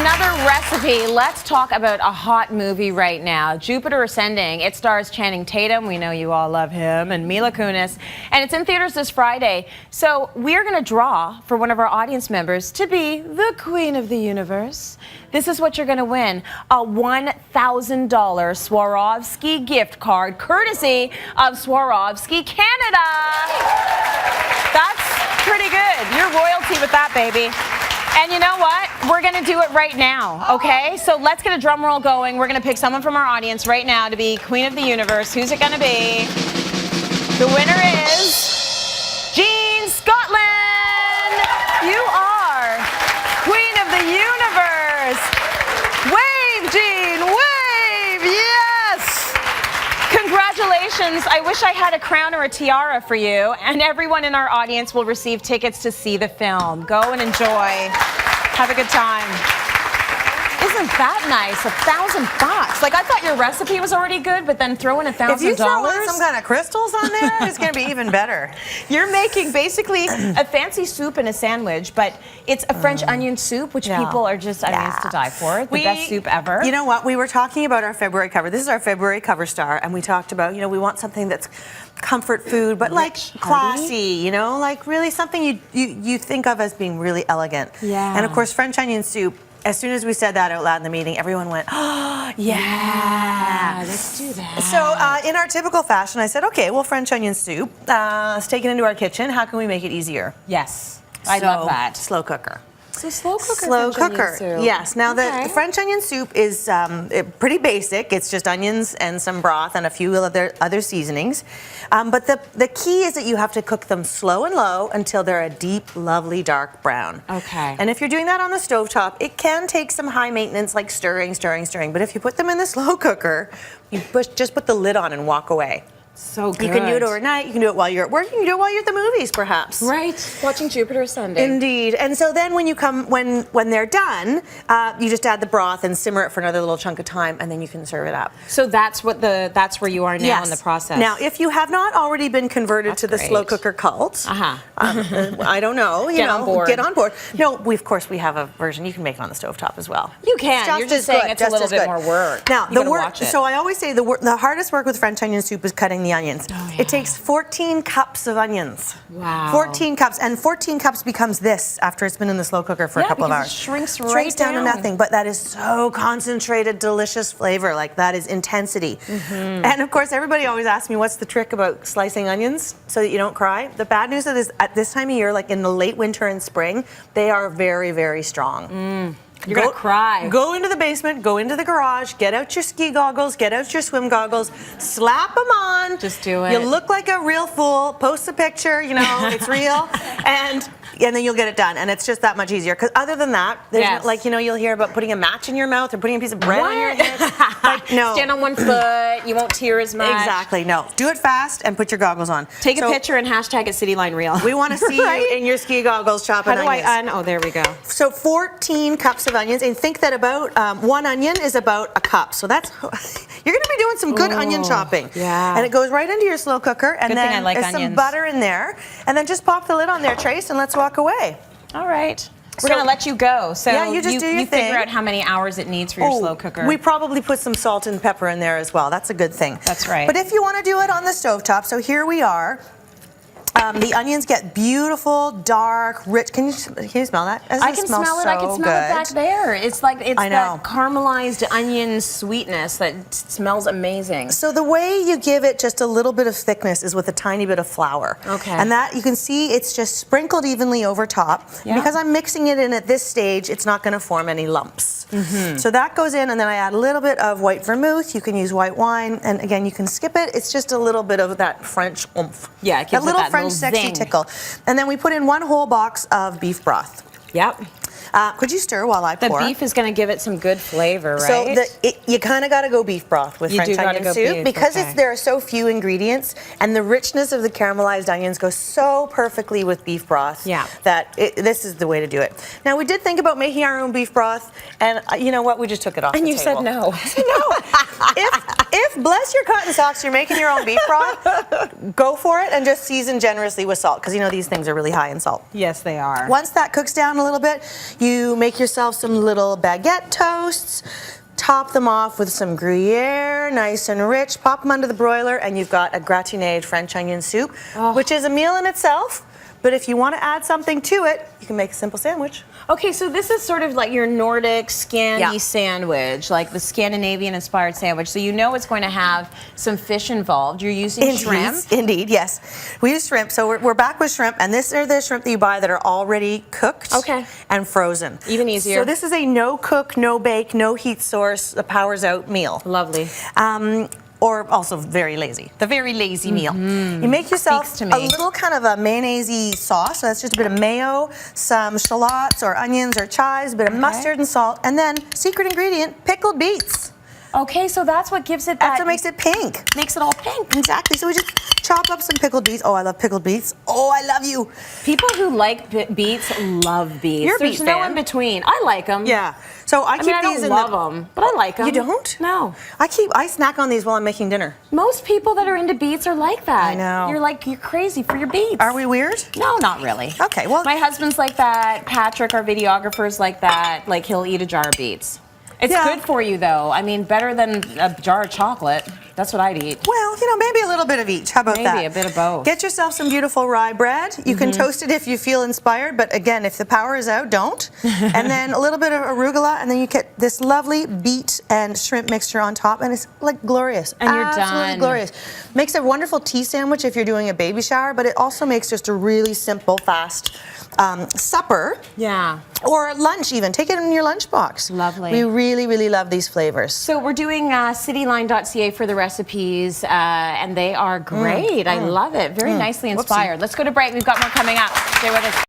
another recipe. Let's talk about a hot movie right now, Jupiter Ascending. It stars Channing Tatum, we know you all love him, and Mila Kunis, and it's in theaters this Friday. So we're going to draw for one of our audience members to be the queen of the universe. This is what you're going to win, a $1,000 Swarovski gift card, courtesy of Swarovski Canada. That's pretty good. You're royalty with that, baby. And you know what? We're going to do it right now, okay? So let's get a drum roll going. We're going to pick someone from our audience right now to be Queen of the Universe. Who's it going to be? The winner is Jean Scotland. You are Queen of the Universe. Wave, Jean, wave, yes! Congratulations. I wish I had a crown or a tiara for you, and everyone in our audience will receive tickets to see the film. Go and enjoy. Have a good time. Isn't that nice? $1,000. Like, I thought your recipe was already good, but then throw in $1,000. If you throw in some kind of crystals on there, it's going to be even better. You're making basically a fancy soup and a sandwich, but it's a French onion soup, which people are just used to die for. The best soup ever. You know what? We were talking about our February cover. This is our February cover star, and we talked about, you know, we want something that's comfort food, but like classy, you know, like really something you think of as being really elegant. Yeah. And of course, French onion soup. As soon as we said that out loud in the meeting, everyone went, oh, yeah. Let's do that. So in our typical fashion, I said, okay, well, French onion soup, it's taken into our kitchen. How can we make it easier? Yes, I love that. Slow cooker. So slow cooker. Slow French cooker. onion soup. Yes. Now the French onion soup is pretty basic. It's just onions and some broth and a few other seasonings. But the key is that you have to cook them slow and low until they're a deep, lovely, dark brown. Okay. And if you're doing that on the stovetop, it can take some high maintenance, like stirring. But if you put them in the slow cooker, you just put the lid on and walk away. So good. You can do it overnight. You can do it while you're at work. You can do it while you're at the movies, perhaps. Right. Watching Jupiter Ascending. Indeed. And so then when you come, when they're done, you just add the broth and simmer it for another little chunk of time, and then you can serve it up. So that's where you are now in the process. Now, if you have not already been converted to the slow cooker cult, I don't know. Get on board. No, of course we have a version. You can make it on the stovetop as well. You can. You're just saying it's a little bit more work. Now, the work. So I always say the hardest work with French onion soup is cutting the onions. Oh, yeah. It takes 14 cups of onions. Wow. 14 cups. And 14 cups becomes this after it's been in the slow cooker for a couple of hours. It shrinks down to nothing. But that is so concentrated, delicious flavor. Like, that is intensity. And of course, everybody always asks me, what's the trick about slicing onions so that you don't cry? The bad news is at this time of year, like in the late winter and spring, they are very, very strong. You're going to cry. Go into the basement, go into the garage, get out your ski goggles, get out your swim goggles, slap them on. Just do it. You look like a real fool, post a picture, you know, it's real, and then you'll get it done. And it's just that much easier. Because other than that, there's like, you know, you'll hear about putting a match in your mouth or putting a piece of bread on your head. Like, no. Stand on one foot, you won't tear as much. Exactly, no. Do it fast and put your goggles on. Take a picture and hashtag it CityLineReel. We want to see you in your ski goggles chopping onions. Oh, there we go. So 14 cups of onions, and think that about one onion is about a cup. So that's, you're going to be doing some good onion chopping. Yeah. And it goes right into your slow cooker, and then there's some butter in there, and then just pop the lid on there, Trace, and let's walk away. All right. We're going to let you go. So yeah, you just do your thing. Figure out how many hours it needs for your slow cooker. We probably put some salt and pepper in there as well. That's a good thing. That's right. But if you want to do it on the stovetop, so here we are. The onions get beautiful, dark, rich. Can you smell that? I can smell it. I can smell it back there. It's like that caramelized onion sweetness that smells amazing. So the way you give it just a little bit of thickness is with a tiny bit of flour. Okay. And that you can see it's just sprinkled evenly over top. Yeah. Because I'm mixing it in at this stage, it's not going to form any lumps. So that goes in, and then I add a little bit of white vermouth. You can use white wine, and again, you can skip it. It's just a little bit of that French oomph. Yeah, it gives that little it that French little sexy zing. tickle. And then we put in one whole box of beef broth. Yep. Could you stir while I pour? The beef is going to give it some good flavor, right? So you kind of got to go beef broth with French onion soup because there are so few ingredients, and the richness of the caramelized onions goes so perfectly with beef broth. Yeah. That this is the way to do it. Now, we did think about making our own beef broth, and you know what? We just took it off the table. And you said no. No. If bless your cotton socks, you're making your own beef broth, go for it, and just season generously with salt, because you know these things are really high in salt. Yes, they are. Once that cooks down a little bit, You make yourself some little baguette toasts, top them off with some Gruyere, nice and rich, pop them under the broiler, and you've got a gratineed French onion soup, which is a meal in itself. But if you want to add something to it, you can make a simple sandwich. Okay, so this is sort of like your Nordic Scandi sandwich, like the Scandinavian-inspired sandwich. So you know it's going to have some fish involved. You're using shrimp. Indeed, yes. We use shrimp. So we're back with shrimp, and this are the shrimp that you buy that are already cooked and frozen. Even easier. So this is a no-cook, no-bake, no-heat source, the powers out meal. Lovely. Or also very lazy. The very lazy meal. You make yourself a little kind of a mayonnaise-y sauce. So that's just a bit of mayo, some shallots or onions or chives, a bit of mustard and salt, and then secret ingredient, pickled beets. Okay, so that's what gives it that. That's what makes it pink. Makes it all pink. Exactly. So we just chop up some pickled beets. Oh, I love pickled beets. Oh, I love you. People who like beets love beets. You're a There's beet no fan. in between. I like them. Yeah. So I keep I these don't love them, but I like them. You don't? No. I snack on these while I'm making dinner. Most people that are into beets are like that. I know. You're crazy for your beets. Are we weird? No, not really. Okay, well. My husband's like that. Patrick, our videographer, is like that. Like, he'll eat a jar of beets. It's good for you, though. I mean, better than a jar of chocolate. That's what I'd eat. Well, you know, maybe a little bit of each. How about that? Maybe a bit of both. Get yourself some beautiful rye bread. You can toast it if you feel inspired, but again, if the power is out, don't. And then a little bit of arugula, and then you get this lovely beet and shrimp mixture on top, and it's like glorious. And you're absolutely done. Glorious. Makes a wonderful tea sandwich if you're doing a baby shower, but it also makes just a really simple, fast supper. Yeah. Or lunch even. Take it in your lunchbox. Lovely. We really, really love these flavors. So we're doing cityline.ca for the recipes, and they are great. I love it. Very nicely inspired. Let's go to break. We've got more coming up. Stay with us.